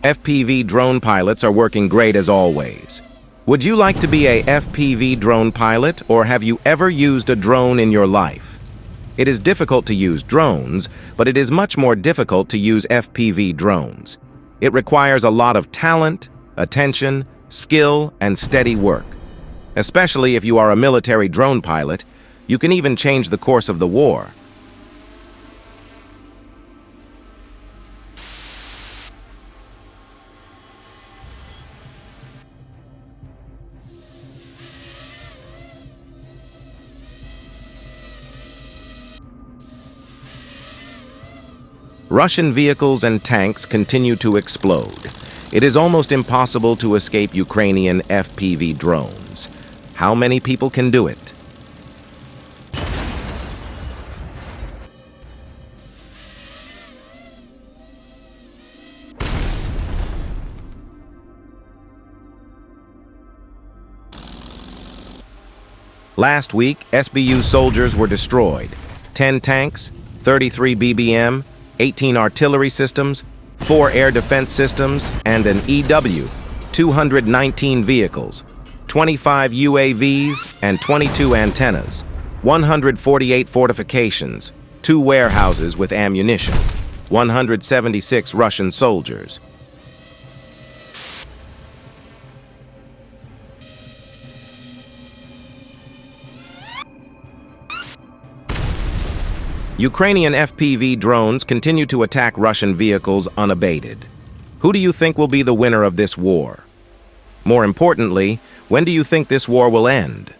FPV drone pilots are working great as always. Would you like to be a FPV drone pilot, or have you ever used a drone in your life? It is difficult to use drones, but it is much more difficult to use FPV drones. It requires a lot of talent, attention, skill, and steady work. Especially if you are a military drone pilot, you can even change the course of the war. Russian vehicles and tanks continue to explode. It is almost impossible to escape Ukrainian FPV drones. How many people can do it? Last week, SBU soldiers were destroyed. 10 tanks, 33 BBM, 18 artillery systems, 4 air defense systems, and an EW, 219 vehicles, 25 UAVs, and 22 antennas, 148 fortifications, 2 warehouses with ammunition, 176 Russian soldiers. Ukrainian FPV drones continue to attack Russian vehicles unabated. Who do you think will be the winner of this war? More importantly, when do you think this war will end?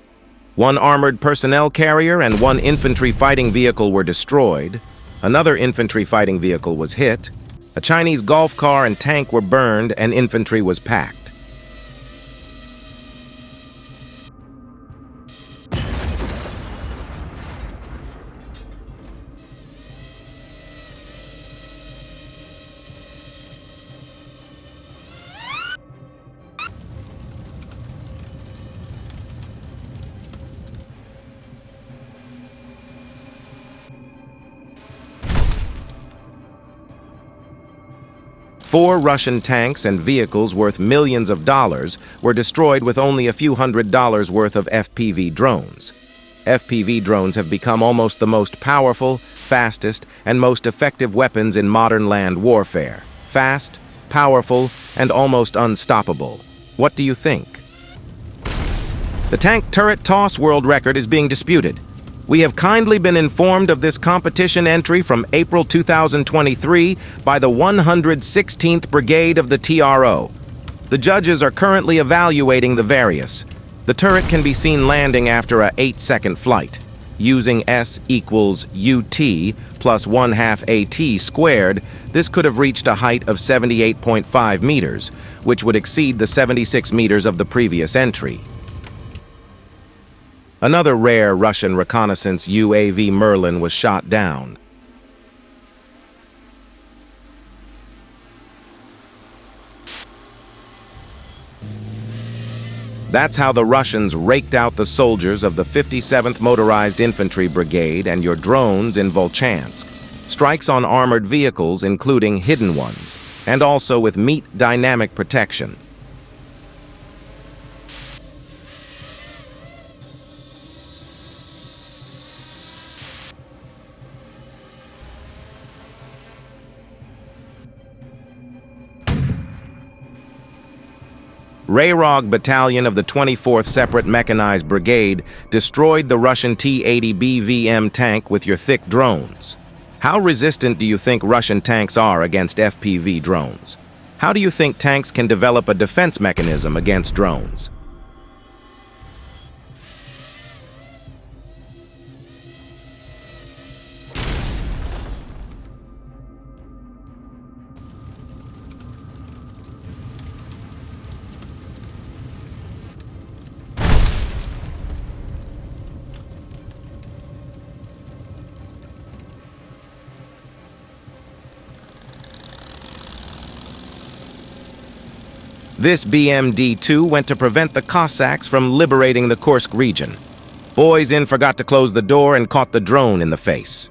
1 armored personnel carrier and 1 infantry fighting vehicle were destroyed. Another infantry fighting vehicle was hit. A Chinese golf car and tank were burned, and infantry was packed. Four Russian tanks and vehicles worth millions of dollars were destroyed with only a few $100s worth of FPV drones. FPV drones have become almost the most powerful, fastest, and most effective weapons in modern land warfare. Fast, powerful, and almost unstoppable. What do you think? The tank turret toss world record is being disputed. We have kindly been informed of this competition entry from April 2023 by the 116th Brigade of the TRO. The judges are currently evaluating the various. The turret can be seen landing after a 8-second flight. Using S equals UT plus 1/2 AT squared, this could have reached a height of 78.5 meters, which would exceed the 76 meters of the previous entry. Another rare Russian reconnaissance UAV Merlin was shot down. That's how the Russians raked out the soldiers of the 57th Motorized Infantry Brigade and your drones in Volchansk. Strikes on armored vehicles, including hidden ones, and also with meat dynamic protection. Rayrog Battalion of the 24th Separate Mechanized Brigade destroyed the Russian T-80 BVM tank with your thick drones. How resistant do you think Russian tanks are against FPV drones? How do you think tanks can develop a defense mechanism against drones? This BMD-2 went to prevent the Cossacks from liberating the Kursk region. Boys in forgot to close the door and caught the drone in the face.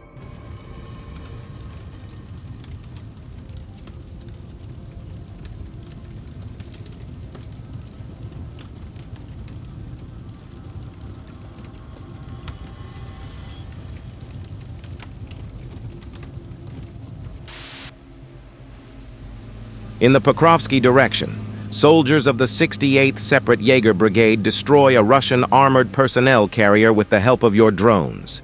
In the Pokrovsky direction, soldiers of the 68th Separate Jaeger Brigade destroy a Russian armored personnel carrier with the help of your drones.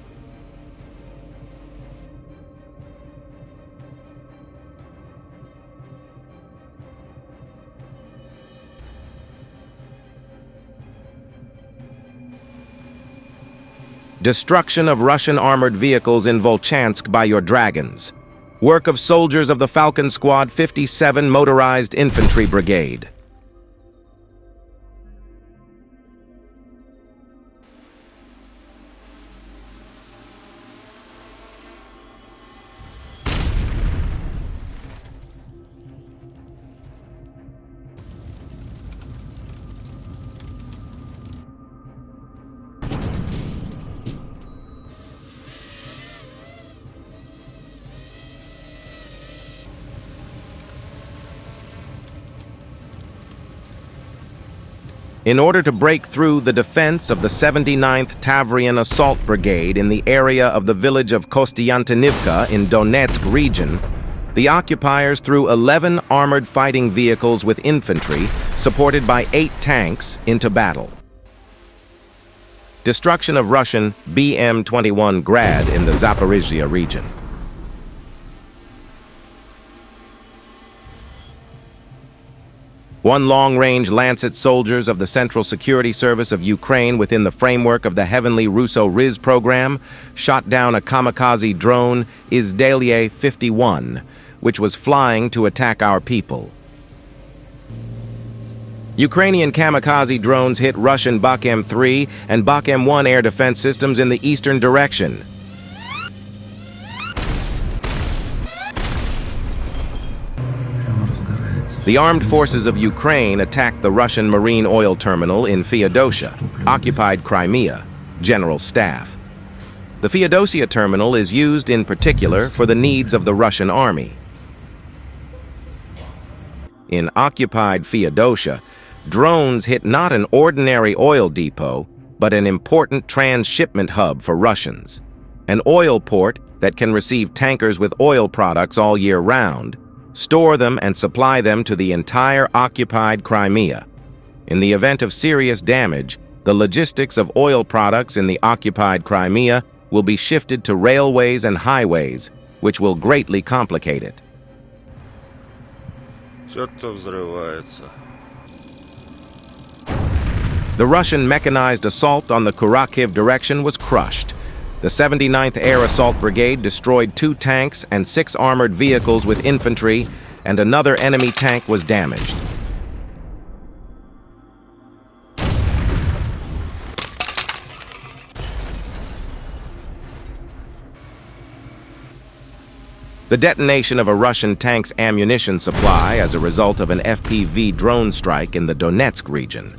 Destruction of Russian armored vehicles in Volchansk by your Dragons. Work of soldiers of the Falcon Squad 57 Motorized Infantry Brigade. In order to break through the defense of the 79th Tavrian Assault Brigade in the area of the village of Kostiantynivka in Donetsk region, the occupiers threw 11 armored fighting vehicles with infantry, supported by 8 tanks, into battle. Destruction of Russian BM-21 Grad in the Zaporizhzhia region. One long-range Lancet soldiers of the Central Security Service of Ukraine within the framework of the Heavenly Russo Riz program shot down a kamikaze drone Izdalia 51, which was flying to attack our people. Ukrainian kamikaze drones hit Russian Bak-M3 and Bak-M1 air defense systems in the eastern direction. The armed forces of Ukraine attacked the Russian marine oil terminal in Feodosia, occupied Crimea, General Staff. The Feodosia terminal is used in particular for the needs of the Russian army. In occupied Feodosia, drones hit not an ordinary oil depot, but an important transshipment hub for Russians, an oil port that can receive tankers with oil products all year round, store them and supply them to the entire occupied Crimea. In the event of serious damage, the logistics of oil products in the occupied Crimea will be shifted to railways and highways, which will greatly complicate it. The Russian mechanized assault on the Kurakiv direction was crushed. The 79th Air Assault Brigade destroyed 2 tanks and 6 armored vehicles with infantry, and another enemy tank was damaged. The detonation of a Russian tank's ammunition supply as a result of an FPV drone strike in the Donetsk region.